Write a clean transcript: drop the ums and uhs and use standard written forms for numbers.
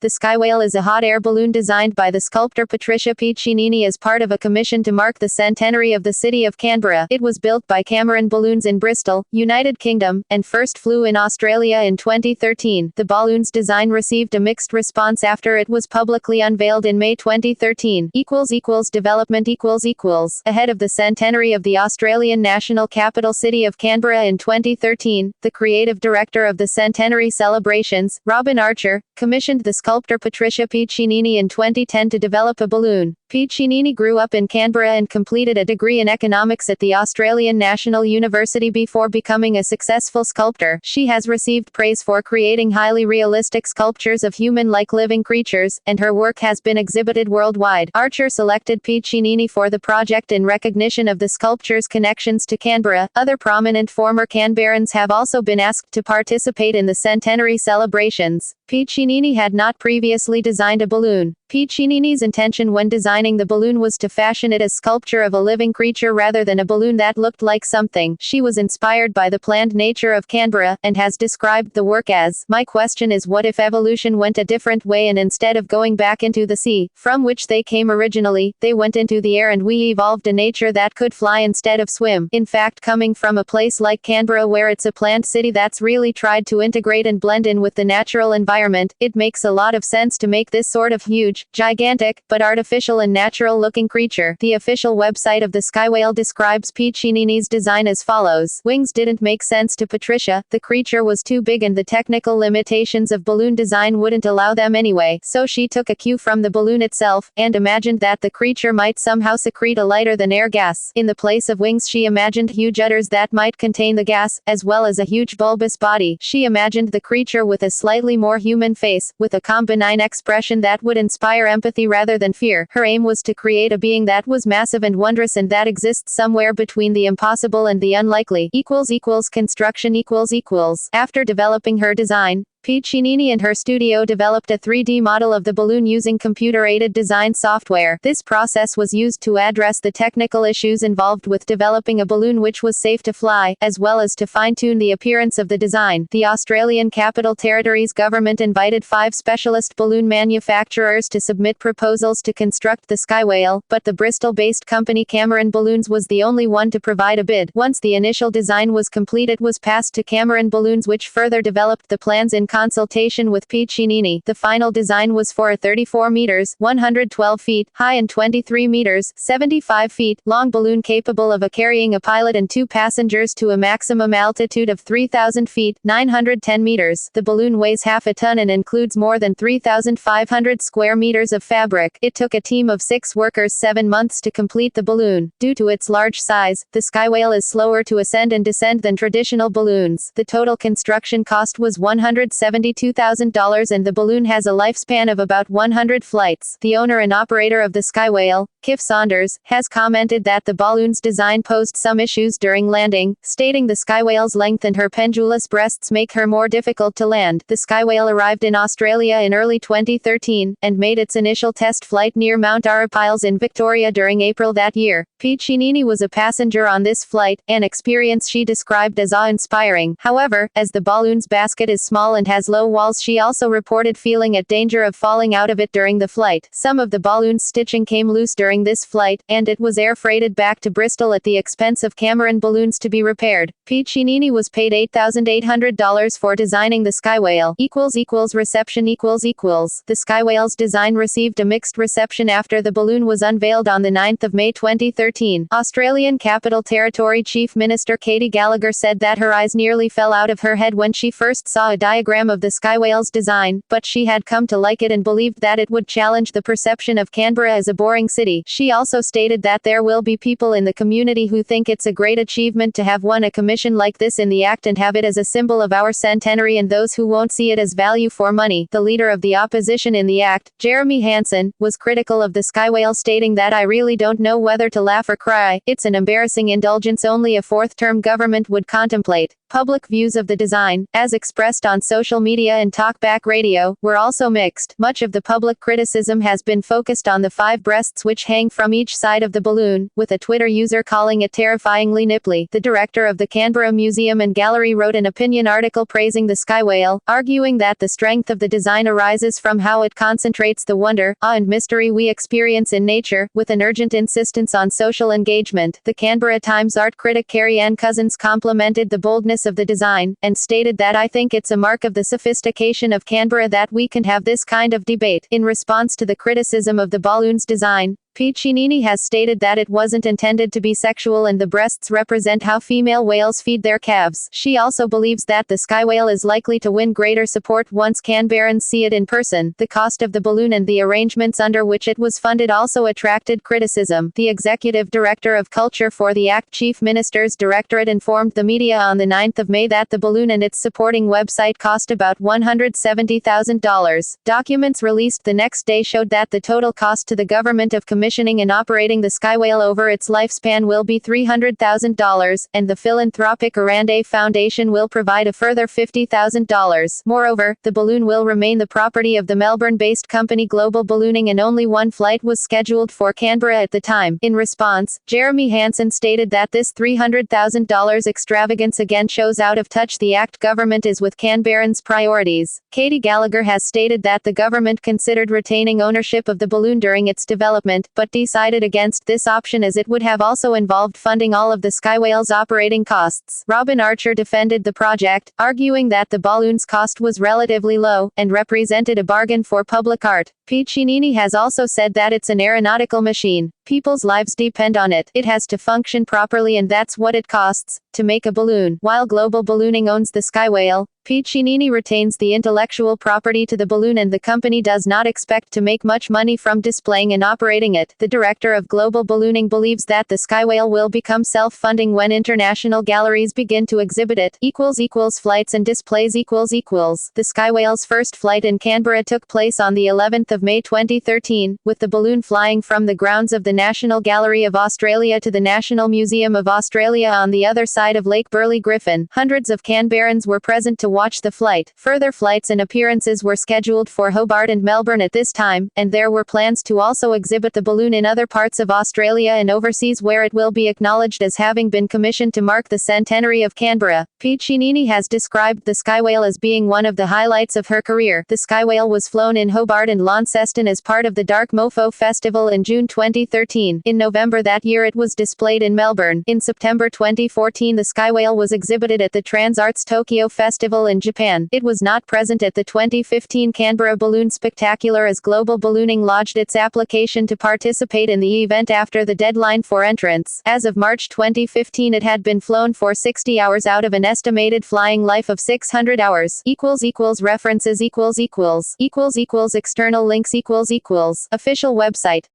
The Skywhale is a hot air balloon designed by the sculptor Patricia Piccinini as part of a commission to mark the centenary of the city of Canberra. It was built by Cameron Balloons in Bristol, United Kingdom, and first flew in Australia in 2013. The balloon's design received a mixed response after it was publicly unveiled in May 2013. Development Ahead of the centenary of the Australian national capital city of Canberra in 2013, the creative director of the centenary celebrations, Robin Archer, commissioned the sculptor Patricia Piccinini in 2010 to develop a balloon. Piccinini grew up in Canberra and completed a degree in economics at the Australian National University before becoming a successful sculptor. She has received praise for creating highly realistic sculptures of human-like living creatures, and her work has been exhibited worldwide. Archer selected Piccinini for the project in recognition of the sculpture's connections to Canberra. Other prominent former Canberrans have also been asked to participate in the centenary celebrations. Piccinini had not previously designed a balloon. Piccinini's intention when designing the balloon was to fashion it as sculpture of a living creature rather than a balloon that looked like something. She was inspired by the planned nature of Canberra, and has described the work as, "My question is, what if evolution went a different way and instead of going back into the sea, from which they came originally, they went into the air and we evolved a nature that could fly instead of swim?" In fact, coming from a place like Canberra where it's a planned city that's really tried to integrate and blend in with the natural environment, it makes a lot of sense to make this sort of huge, gigantic, but artificial and natural-looking creature. The official website of the Skywhale describes Piccinini's design as follows. Wings didn't make sense to Patricia. The creature was too big and the technical limitations of balloon design wouldn't allow them anyway, so she took a cue from the balloon itself, and imagined that the creature might somehow secrete a lighter-than-air gas. In the place of wings she imagined huge udders that might contain the gas, as well as a huge bulbous body. She imagined the creature with a slightly more human face, with a calm benign expression that would inspire empathy rather than fear. Her aim was to create a being that was massive and wondrous and that exists somewhere between the impossible and the unlikely. Construction. After developing her design, Piccinini and her studio developed a 3D model of the balloon using computer-aided design software. This process was used to address the technical issues involved with developing a balloon which was safe to fly, as well as to fine-tune the appearance of the design. The Australian Capital Territory's government invited 5 specialist balloon manufacturers to submit proposals to construct the Skywhale, but the Bristol-based company Cameron Balloons was the only one to provide a bid. Once the initial design was complete, it was passed to Cameron Balloons, which further developed the plans in consultation with Piccinini. The final design was for a 34 meters (112 feet) high and 23 meters (75 feet) long balloon capable of carrying a pilot and 2 passengers to a maximum altitude of 3,000 feet (910 meters). The balloon weighs half a ton and includes more than 3,500 square meters of fabric. It took a team of 6 workers 7 months to complete the balloon. Due to its large size, the Skywhale is slower to ascend and descend than traditional balloons. The total construction cost was $172,000 and the balloon has a lifespan of about 100 flights. The owner and operator of the Skywhale, Kif Saunders, has commented that the balloon's design posed some issues during landing, stating the Skywhale's length and her pendulous breasts make her more difficult to land. The Skywhale arrived in Australia in early 2013, and made its initial test flight near Mount Arapiles in Victoria during April that year. Piccinini was a passenger on this flight, an experience she described as awe-inspiring. However, as the balloon's basket is small and has low walls, she also reported feeling at danger of falling out of it during the flight. Some of the balloon's stitching came loose during this flight, and it was air freighted back to Bristol at the expense of Cameron Balloons to be repaired. Piccinini was paid $8,800 for designing the Skywhale. Reception. The Skywhale's design received a mixed reception after the balloon was unveiled on the 9th of May 2013. Australian Capital Territory Chief Minister Katie Gallagher said that her eyes nearly fell out of her head when she first saw a diagram of the Skywhale's design, but she had come to like it and believed that it would challenge the perception of Canberra as a boring city. She also stated that there will be people in the community who think it's a great achievement to have won a commission like this in the act and have it as a symbol of our centenary, and those who won't see it as value for money. The leader of the opposition in the act, Jeremy Hansen, was critical of the Skywhale, stating that "I really don't know whether to laugh or cry. It's an embarrassing indulgence only a fourth-term government would contemplate." Public views of the design, as expressed on social media and talkback radio, were also mixed. Much of the public criticism has been focused on the 5 breasts which hang from each side of the balloon, with a Twitter user calling it terrifyingly nipply. The director of the Canberra Museum and Gallery wrote an opinion article praising the Skywhale, arguing that the strength of the design arises from how it concentrates the wonder, awe and mystery we experience in nature, with an urgent insistence on social engagement. The Canberra Times art critic Carrie Ann Cousins complimented the boldness of the design, and stated that "I think it's a mark of the sophistication of Canberra that we can have this kind of debate." In response to the criticism of the balloon's design, Piccinini has stated that it wasn't intended to be sexual and the breasts represent how female whales feed their calves. She also believes that the Skywhale is likely to win greater support once Canberrans see it in person. The cost of the balloon and the arrangements under which it was funded also attracted criticism. The executive director of culture for the ACT Chief Minister's Directorate informed the media on the 9th of May that the balloon and its supporting website cost about $170,000. Documents released the next day showed that the total cost to the government of commissioning and operating the Skywhale over its lifespan will be $300,000, and the philanthropic Arande Foundation will provide a further $50,000. Moreover, the balloon will remain the property of the Melbourne-based company Global Ballooning, and only one flight was scheduled for Canberra at the time. In response, Jeremy Hansen stated that this $300,000 extravagance again shows out of touch the ACT government is with Canberrans' priorities. Katie Gallagher has stated that the government considered retaining ownership of the balloon during its development, but decided against this option as it would have also involved funding all of the Skywhale's operating costs. Robin Archer defended the project, arguing that the balloon's cost was relatively low, and represented a bargain for public art. Piccinini has also said that it's an aeronautical machine. People's lives depend on it. It has to function properly, and that's what it costs to make a balloon. While Global Ballooning owns the Skywhale, Piccinini retains the intellectual property to the balloon, and the company does not expect to make much money from displaying and operating it. The director of Global Ballooning believes that the Skywhale will become self-funding when international galleries begin to exhibit it. Flights and displays. The Skywhale's first flight in Canberra took place on the 11th of May 2013, with the balloon flying from the grounds of the National Gallery of Australia to the National Museum of Australia on the other side of Lake Burley Griffin. Hundreds of Canberrans were present to watch the flight. Further flights and appearances were scheduled for Hobart and Melbourne at this time, and there were plans to also exhibit the balloon in other parts of Australia and overseas where it will be acknowledged as having been commissioned to mark the centenary of Canberra. Piccinini has described the Skywhale as being one of the highlights of her career. The Skywhale was flown in Hobart and Launceston as part of the Dark Mofo Festival in June 2013. In November that year it was displayed in Melbourne. In September 2014 the Skywhale was exhibited at the TransArts Tokyo Festival in Japan. It was not present at the 2015 Canberra Balloon Spectacular as Global Ballooning lodged its application to participate in the event after the deadline for entrance. As of March 2015 it had been flown for 60 hours out of an estimated flying life of 600 hours. References. External links. Official website.